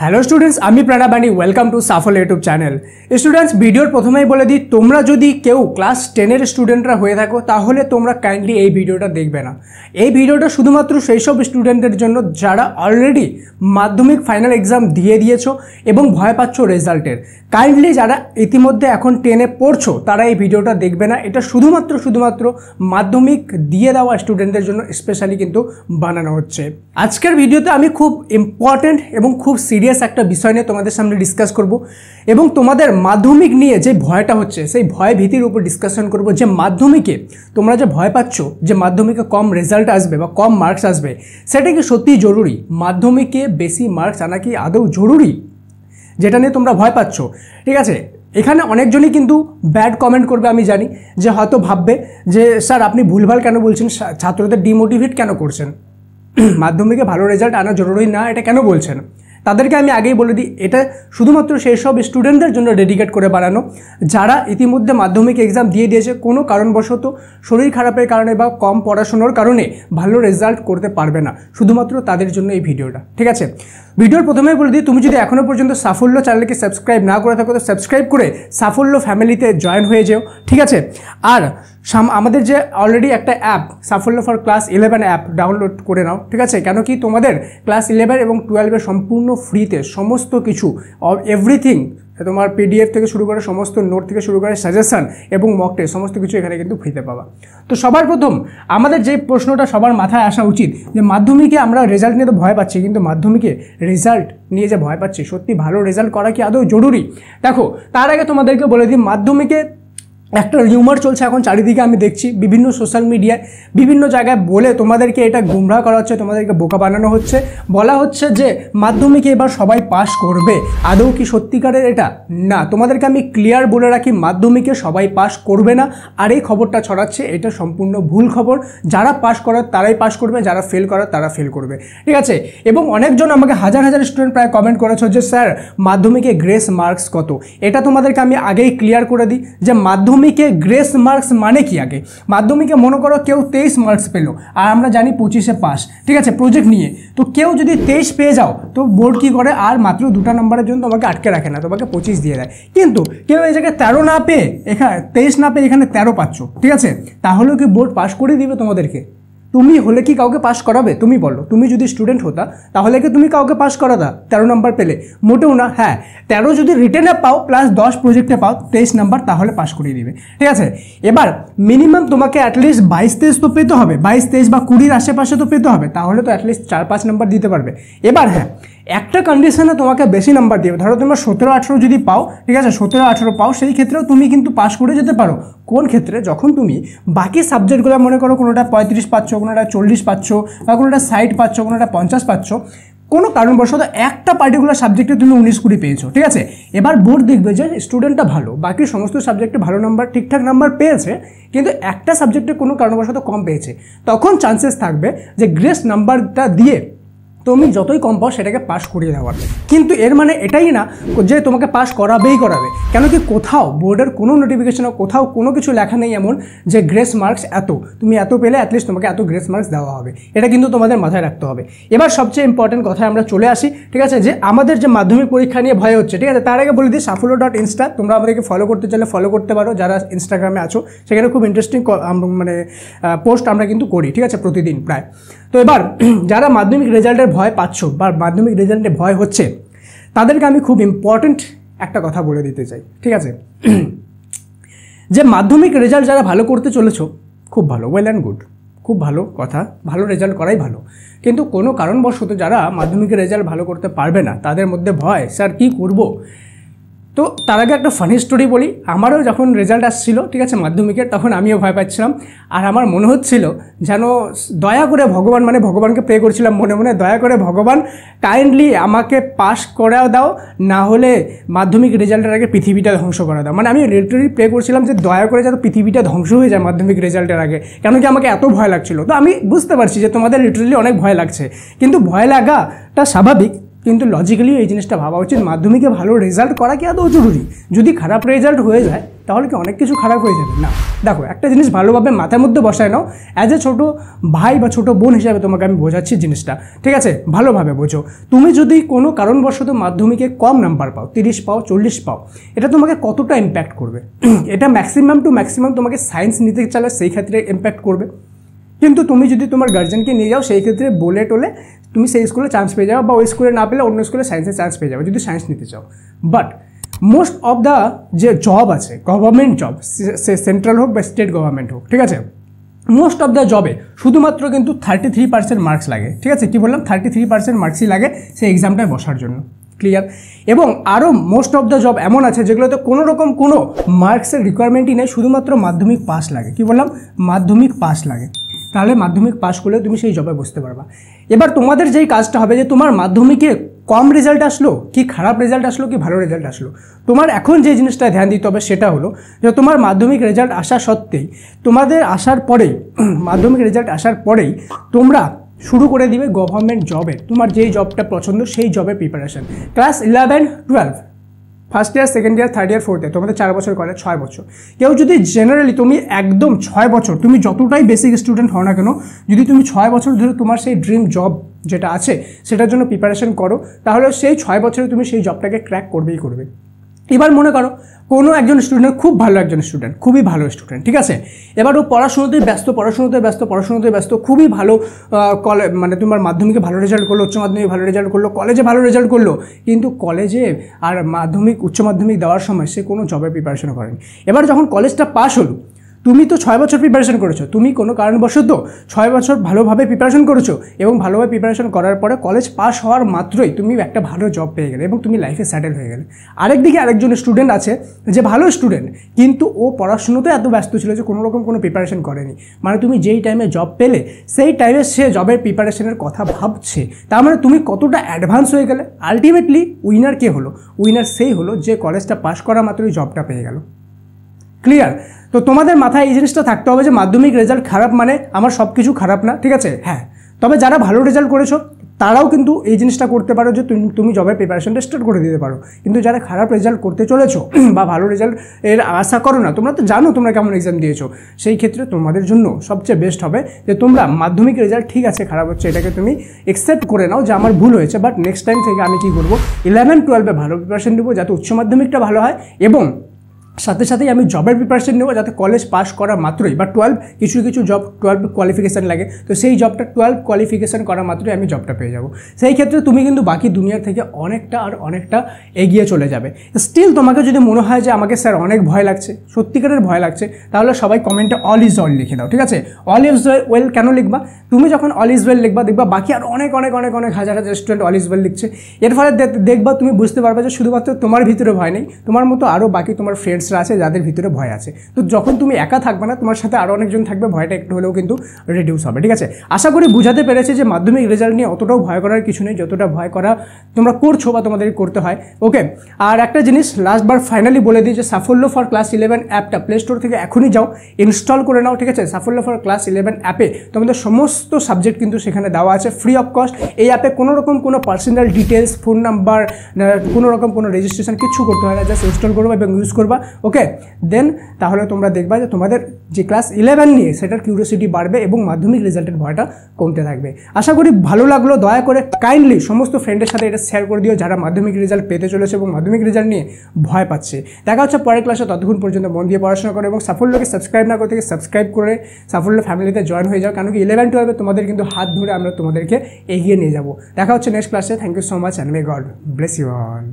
Hello students, আমি প্রণব বানি welcome to Shuffle YouTube channel. Students, ভিডিওর প্রথমেই বলে দিই, তোমরা যদি কেউ ক্লাস 10-এর স্টুডেন্টরা হয়ে থাকো তাহলে তোমরা কাইন্ডলি এই ভিডিওটা দেখবে না। এই ভিডিওটা শুধুমাত্র সেই সব স্টুডেন্টদের জন্য যারা অলরেডি মাধ্যমিক ফাইনাল এক্সাম দিয়ে দিয়েছো এবং ভয় পাচ্ছ রেজাল্টের। কাইন্ডলি যারা ইতিমধ্যে এখন 10-এ পড়ছো তারা এই ভিডিওটা দেখবে না। এটা শুধুমাত্র মাধ্যমিক দিয়ে দেওয়া স্টুডেন্টদের জন্য স্পেশালি কিন্তু বানানো হচ্ছে। আজকের ভিডিওতে আমি খুব ইম্পর্টেন্ট এবং খুব সিরিয়াস একটা বিষয় নিয়ে তোমাদের সামনে ডিসকাস করব এবং তোমাদের মাধ্যমিক নিয়ে যে ভয়টা হচ্ছে সেই ভয় ভীতির উপর ডিসকাশন করব। যে মাধ্যমিকে তোমরা যে ভয় পাচ্ছ যে মাধ্যমিকে কম রেজাল্ট আসবে বা কম মার্কস আসবে, সেটা কি সত্যিই জরুরি? মাধ্যমিকে বেশি মার্কস আনা কি আদৌ জরুরি, যেটা নিয়ে তোমরা ভয় পাচ্ছ? ঠিক আছে, এখানে অনেকজনই কিন্তু ব্যাড কমেন্ট করবে, আমি জানি, যে হয়তো ভাববে যে স্যার আপনি ভুলভাল কেন বলছেন, ছাত্রদের ডিমোটিভেট কেন করছেন, মাধ্যমিকে ভালো রেজাল্ট আনা জরুরি না এটা কেন বলছেন। তাদেরকে আমি আগেই বলে দিই, এটা শুধুমাত্র সেই সব স্টুডেন্টদের জন্য ডেডিকেট করে বানানো যারা ইতিমধ্যে মাধ্যমিক এক্সাম দিয়ে দিয়েছে, কোনো কারণবশত শরীর খারাপের কারণে বা কম পড়াশোনার কারণে ভালো রেজাল্ট করতে পারবে না, শুধুমাত্র তাদের জন্য এই ভিডিওটা। ঠিক আছে, ভিডিওর প্রথমেই বলে দিই, তুমি যদি এখনও পর্যন্ত সাফল্য চ্যানেলকে সাবস্ক্রাইব না করে থাকো তো সাবস্ক্রাইব করে সাফল্য ফ্যামিলিতে জয়েন হয়ে যেও। ঠিক আছে, আর আমাদের যে অলরেডি একটা অ্যাপ সাফল্য ফর ক্লাস 11 অ্যাপ ডাউনলোড করে নাও। ঠিক আছে, কেন কি তোমাদের ক্লাস 11 এবং 12-এর সম্পূর্ণ ফ্রিতে সমস্ত কিছু এভরিথিং, তোমার পিডিএফ থেকে শুরু করে সমস্ত নোট থেকে শুরু করে সাজেশন এবং মক টেস্ট সমস্ত কিছু এখানে কিন্তু ফ্রিতে পাবা। তো সবার প্রথম আমাদের যে প্রশ্নটা সবার মাথায় আসা উচিত যে মাধ্যমিকে আমরা রেজাল্ট নিয়ে তো ভয় পাচ্ছি, কিন্তু মাধ্যমিকে রেজাল্ট নিয়ে যে ভয় পাচ্ছি, সত্যি ভালো রেজাল্ট করা কি আদৌ জরুরি? দেখো, তার আগে তোমাদেরকে বলে দিই, মাধ্যমিকে একটা রিউমার চলছে এখন চারিদিকে, আমি দেখছি বিভিন্ন সোশ্যাল মিডিয়ায় বিভিন্ন জায়গায় বলে তোমাদেরকে এটা গুমরাহ করা হচ্ছে, তোমাদেরকে বোকা বানানো হচ্ছে। বলা হচ্ছে যে মাধ্যমিকে এবার সবাই পাস করবে। আদৌ কি সত্যিকারের এটা? না, তোমাদেরকে আমি ক্লিয়ার বলে রাখি, মাধ্যমিকে সবাই পাস করবে না। আর এই খবরটা ছড়াচ্ছে, এটা সম্পূর্ণ ভুল খবর। যারা পাস করার তারাই পাস করবে, যারা ফেল করার তারা ফেল করবে। ঠিক আছে, এবং অনেকজন আমাকে হাজার স্টুডেন্ট প্রায় কমেন্ট করেছো যে স্যার মাধ্যমিকে গ্রেস মার্কস কত। এটা তোমাদেরকে আমি আগেই ক্লিয়ার করে দিই যে মাধ্যমিকে গ্রেস মার্কস মানে কি। আগে মাধ্যমিকে মনে করো কেউ 23 মার্কস পেলো আর আমরা জানি 25-এ পাস। ঠিক আছে, প্রজেক্ট নিয়ে তো কেউ যদি 23 পেয়ে যাও তো বোর্ড কি করে, আর মাত্র 2টা নম্বরের জন্য তোমাকে আটকে রাখে না, তোমাকে 25 দিয়ে দেয়। কিন্তু কেউ এই জায়গায় 13 না পেয়ে, এখানে 23 না পেয়ে এখানে 13 পাচ্ছ, ঠিক আছে, তাহলেও কি বোর্ড পাস করে দিবে তোমাদেরকে? তুমি হলে কি কাউকে পাস করাবে? তুমি বলো, তুমি যদি স্টুডেন্ট হতা তাহলে কি তুমি কাউকে পাস করাতা 13 নম্বর পেলে? মোটেও না। হ্যাঁ, 13 যদি রিটেনে পাও প্লাস 10 প্রজেক্টে পাও 23 নাম্বার, তাহলে পাস করিয়ে দিবে। ঠিক আছে, এবার মিনিমাম তোমাকে অ্যাটলিস্ট 22-23 তো পেতে হবে, 22-23 বা 20-র আশেপাশে তো পেতে হবে, তাহলে তো অ্যাটলিস্ট 4-5 নাম্বার দিতে পারবে। এবার হ্যাঁ, একটা কন্ডিশনে তোমাকে বেশি নাম্বার দিবে, ধরো তোমরা 17-18 যদি পাও, ঠিক আছে, 17-18 পাও, সেই ক্ষেত্রেও তুমি কিন্তু পাস করে যেতে পারো। কোন ক্ষেত্রে? যখন তুমি বাকি সাবজেক্টগুলো মনে করো কোনোটা 35 পাচ্ছ, কোনোটা 40 পাচ্ছ, বা কোনোটা 60 পাচ্ছ, কোনোটা 50 পাচ্ছ, কোনো কারণবশত একটা পার্টিকুলার সাবজেক্টে তুমি 19-20 পেয়েছো। ঠিক আছে, এবার বোর্ড দেখবে যে স্টুডেন্টটা ভালো, বাকি সমস্ত সাবজেক্টে ভালো নাম্বার, ঠিকঠাক নাম্বার পেয়েছে, কিন্তু একটা সাবজেক্টে কোনো কারণবশত কম পেয়েছে, তখন চান্সেস থাকবে যে গ্রেস নাম্বারটা দিয়ে তুমি যতই কম পাও সেটাকে পাস করিয়ে দেওয়ার। কিন্তু এর মানে এটাই না যে তোমাকে পাস করাবেই করাবে, কেন কি কোথাও বোর্ডের কোনো নোটিফিকেশনে কোথাও কোনো কিছু লেখা নেই এমন যে গ্রেস মার্কস এত, তুমি এত পেলে অ্যাটলিস্ট তোমাকে এত গ্রেস মার্কস দেওয়া হবে। এটা কিন্তু তোমাদের মাথায় রাখতে হবে। এবার সবচেয়ে ইম্পর্টেন্ট কথায় আমরা চলে আসি। ঠিক আছে, যে আমাদের যে মাধ্যমিক পরীক্ষা নিয়ে ভয় হচ্ছে, ঠিক আছে, তার আগে বলে দিই সাফল্য.insta, তোমরা আমাদেরকে ফলো করতে চাইলে ফলো করতে পারো, যারা ইনস্টাগ্রামে আছো। সেখানে খুব ইন্টারেস্টিং পোস্ট আমরা কিন্তু করি, ঠিক আছে, প্রতিদিন প্রায়। তো এবার যারা মাধ্যমিক রেজাল্টের ভয় পাচ্ছ বা মাধ্যমিক রেজাল্টে ভয় হচ্ছে, তাদেরকে আমি খুব ইম্পর্টেন্ট একটা কথা বলে দিতে চাই। ঠিক আছে, যে মাধ্যমিক রেজাল্ট যারা ভালো করতে চলেছো, খুব ভালো, ওয়েল অ্যান্ড গুড, খুব ভালো কথা, ভালো রেজাল্ট করাই ভালো। কিন্তু কোনো কারণবশত যারা মাধ্যমিকের রেজাল্ট ভালো করতে পারবে না, তাদের মধ্যে ভয়, স্যার কী করবো। তো তার আগে একটা ফানি স্টোরি বলি। আমারও যখন রেজাল্ট আসছিল, ঠিক আছে, মাধ্যমিকের, তখন আমিও ভয় পাচ্ছিলাম। আর আমার মনে হচ্ছিল যেন দয়া করে ভগবান, মানে ভগবানকে প্রে করছিলাম মনে মনে, দয়া করে ভগবান কাইন্ডলি আমাকে পাস করাও দাও, না হলে মাধ্যমিক রেজাল্টের আগে পৃথিবীটা ধ্বংস করে দাও। মানে আমি লিটারালি প্রে করছিলাম যে দয়া করে যাতে পৃথিবীটা ধ্বংস হয়ে যায় মাধ্যমিক রেজাল্টের আগে, কেন কি আমাকে এত ভয় লাগছিল। তো আমি বুঝতে পারছি যে তোমাদের লিটারালি অনেক ভয় লাগছে, কিন্তু ভয় লাগাটা স্বাভাবিক, কিন্তু লজিক্যালি এই জিনিসটা ভাবা উচিত, মাধ্যমিকে ভালো রেজাল্ট করা কি আদৌ জরুরি? যদি খারাপ রেজাল্ট হয়ে যায় তাহলে কি অনেক কিছু খারাপ হয়ে যাবে? না। দেখো, একটা জিনিস ভালোভাবে মাথার মধ্যে বসায় নাও, অ্যাজ এ ছোটো ভাই বা ছোটো বোন হিসাবে তোমাকে আমি বোঝাচ্ছি জিনিসটা, ঠিক আছে? ভালোভাবে বোঝো। তুমি যদি কোনো কারণবশত মাধ্যমিকে কম নাম্বার পাও, 30 পাও, 40 পাও, এটা তোমাকে কতটা ইম্প্যাক্ট করবে? এটা ম্যাক্সিমাম টু ম্যাক্সিমাম তোমাকে সায়েন্স নিতে চাইলে সেই ক্ষেত্রে ইম্প্যাক্ট করবে। কিন্তু তুমি যদি তোমার গার্জেনকে নিয়ে যাও, সেই ক্ষেত্রে বলে টোলে তুমি সেই স্কুলে চান্স পেয়ে যাও, বা ওই স্কুলে না পেলে অন্য স্কুলে সায়েন্সে চান্স পেয়ে যাবে যদি সায়েন্স নিতে চাও। বাট মোস্ট অফ দ্য যে জব আছে, গভর্নমেন্ট জব, সে সেন্ট্রাল হোক বা স্টেট গভর্নমেন্ট হোক, ঠিক আছে, মোস্ট অফ দ্য জবে শুধুমাত্র কিন্তু 33% মার্কস লাগে, ঠিক আছে? কি বললাম? 33% মার্কসই লাগে সেই এক্সামটায় বসার জন্য। ক্লিয়ার? এবং আরও মোস্ট অফ দ্য জব এমন আছে যেগুলোতে কোনো রকম কোনো মার্কসের রিকোয়ারমেন্টই নেই, শুধুমাত্র মাধ্যমিক পাস লাগে। কি বললাম? মাধ্যমিক পাস লাগে। তাহলে মাধ্যমিক পাস করলে তুমি সেই জবে বসতে পারবা। এবার তোমাদের যেই কাজটা হবে যে তোমার মাধ্যমিকে কম রেজাল্ট আসলো কি খারাপ রেজাল্ট আসলো কি ভালো রেজাল্ট আসলো, তোমার এখন যে জিনিসটা ধ্যান দিতে হবে সেটা হলো যে তোমার মাধ্যমিক রেজাল্ট আসা সত্ত্বেই, তোমাদের আসার পরেই, মাধ্যমিক রেজাল্ট আসার পরেই তোমরা শুরু করে দিবে গভর্নমেন্ট জবে, তোমার যেই জবটা পছন্দ সেই জবে preparation. Class 11, 12, first year, second year, third year, fourth year, তোমাদের 4 বছর কলেজ, 6 বছর। কেউ যদি জেনারেলি তুমি একদম 6 বছর, তুমি যতটাই বেসিক স্টুডেন্ট হও না কেন, যদি তুমি 6 বছর ধরে তোমার সেই ড্রিম জব যেটা আছে সেটার জন্য প্রিপারেশন করো, তাহলে সেই 6 বছরে তুমি সেই জবটাকে ক্র্যাক করবেই করবে। এবার মনে করো কোনো একজন স্টুডেন্ট খুব ভালো একজন স্টুডেন্ট, খুবই ভালো স্টুডেন্ট, ঠিক আছে? এবার ও পড়াশোনাতেই ব্যস্ত, খুবই ভালো মানে তোমার মাধ্যমিকে ভালো রেজাল্ট করলো, উচ্চ মাধ্যমিক ভালো রেজাল্ট করলো, কলেজে ভালো রেজাল্ট করলো, কিন্তু কলেজে আর মাধ্যমিক উচ্চ মাধ্যমিক দেওয়ার সময় সে কোনো জবের প্রিপারেশন করেনি। এবার যখন কলেজটা পাস হলো, তুমি তো 6 বছর প্রিপারেশন করেছো, তুমি কোনো কারণবশত 6 বছর ভালোভাবে প্রিপারেশন করেছো, এবং ভালোভাবে প্রিপারেশন করার পরে কলেজ পাস হওয়ার মাত্রই তুমি একটা ভালো জব পেয়ে গেলে এবং তুমি লাইফে সেটেল হয়ে গেলে। আরেকদিকে আরেকজন স্টুডেন্ট আছে যে ভালো স্টুডেন্ট, কিন্তু ও পড়াশুনোতে এত ব্যস্ত ছিল যে কোনো রকম কোনো প্রিপারেশন করেনি। মানে তুমি যেই টাইমে জব পেলে সেই টাইমে সে জবের প্রিপারেশনের কথা ভাবছে, তার মানে তুমি কতটা অ্যাডভান্স হয়ে গেলে। আলটিমেটলি উইনার কে হলো? উইনার সেই হলো যে কলেজটা পাস করা মাত্রই জবটা পেয়ে গেল। ক্লিয়ার? তো তোমাদের মাথায় এই জিনিসটা থাকতে হবে যে মাধ্যমিক রেজাল্ট খারাপ মানে আমার সব কিছু খারাপ না, ঠিক আছে? হ্যাঁ, তবে যারা ভালো রেজাল্ট করেছো তারাও কিন্তু এই জিনিসটা করতে পারো যে তুমি জবের প্রিপারেশনটা স্টার্ট করে দিতে পারো। কিন্তু যারা খারাপ রেজাল্ট করতে চলেছো বা ভালো রেজাল্ট এর আশা করো না, তোমরা তো জানো তোমরা কেমন এক্সাম দিয়েছো, সেই ক্ষেত্রে তোমাদের জন্য সবচেয়ে বেস্ট হবে যে তোমরা মাধ্যমিক রেজাল্ট ঠিক আছে খারাপ হচ্ছে, এটাকে তুমি অ্যাকসেপ্ট করে নাও যে আমার ভুল হয়েছে, বাট নেক্সট টাইম থেকে আমি কী করবো, 11, 12-এ ভালো প্রিপারেশন নেবো যাতে উচ্চ মাধ্যমিকটা ভালো হয়, এবং সাথে সাথেই আমি জবের প্রিপারেশন নেবো যাতে কলেজ পাস করা মাত্রই, বা 12 কিছু জব 12 কোয়ালিফিকেশান লাগে, তো সেই জবটা 12 কোয়ালিফিকেশান করা মাত্রই আমি জবটা পেয়ে যাবো। সেই ক্ষেত্রে তুমি কিন্তু বাকি দুনিয়ার থেকে অনেকটা এগিয়ে চলে যাবে। স্টিল তোমাকে যদি মনে হয় যে আমাকে স্যার অনেক ভয় লাগছে, সত্যিকারের ভয় লাগছে, তাহলে সবাই কমেন্টে অল ইজ ওয়েল লিখে দাও, ঠিক আছে? অল ইজ ওয়েল কেন লিখবা? তুমি যখন অল ইজ ওয়েল লিখবা, দেখবা বাকি আর অনেক হাজার স্টুডেন্ট অল ইজ ওয়েল লিখছে। এর ফলে দেখবা তুমি বুঝতে পারবে যে শুধুমাত্র তোমার ভিতরে ভয় নেই, তোমার মতো আরও বাকি তোমার ফ্রেন্ডস আছে যাদের ভিতরে ভয় আছে। তো যখন তুমি একা থাকবে না, তোমার সাথে আরও অনেকজন থাকবে, ভয়টা একটু হলেও কিন্তু রিডিউস হবে, ঠিক আছে? আশা করি বুঝাতে পেরেছে যে মাধ্যমিক রেজাল্ট নিয়ে অতটাও ভয় করার কিছু নেই, যতটা ভয় করা তোমরা করছো বা তোমাদের করতে হয়। ওকে, আর একটা জিনিস লাস্টবার ফাইনালি বলে দিই যে সাফল্য ফর ক্লাস 11 অ্যাপটা প্লে স্টোর থেকে এখনই যাও, ইনস্টল করে নাও, ঠিক আছে? সাফল্য ফর ক্লাস 11 অ্যাপে তোমাদের সমস্ত সাবজেক্ট কিন্তু সেখানে দেওয়া আছে ফ্রি অফ কস্ট। এই অ্যাপে কোনো রকম কোনো পার্সোনাল ডিটেলস, ফোন নাম্বার, কোনো রকম কোনো রেজিস্ট্রেশন কিছু করতে হয় না, জাস্ট ইনস্টল করবা এবং ইউজ করবা। ওকে, দেন তাহলে তোমরা দেখবা যে তোমাদের যে ক্লাস 11 নিয়ে সেটার কিউরিওসিটি বাড়বে এবং মাধ্যমিক রেজাল্টের ভয়টা কমতে থাকবে। আশা করি ভালো লাগলো। দয়া করে কাইন্ডলি সমস্ত ফ্রেন্ডের সাথে এটা শেয়ার করে দিও যারা মাধ্যমিক রেজাল্ট পেতে চলেছে এবং মাধ্যমিক রেজাল্ট নিয়ে ভয় পাচ্ছে। দেখা হচ্ছে পরের ক্লাসে, ততক্ষণ পর্যন্ত মন দিয়ে পড়াশোনা করো এবং সাফল্যকে সাবস্ক্রাইব না করে থেকে সাবস্ক্রাইব করে সাফল্য ফ্যামিলিতে জয়েন হয়ে যাও, কারণ কি 11, 12 তোমাদের কিন্তু হাত ধরে আমরা তোমাদেরকে এগিয়ে নিয়ে যাবো। দেখা হচ্ছে নেক্সট ক্লাসে। Thank you so much and may God bless you all.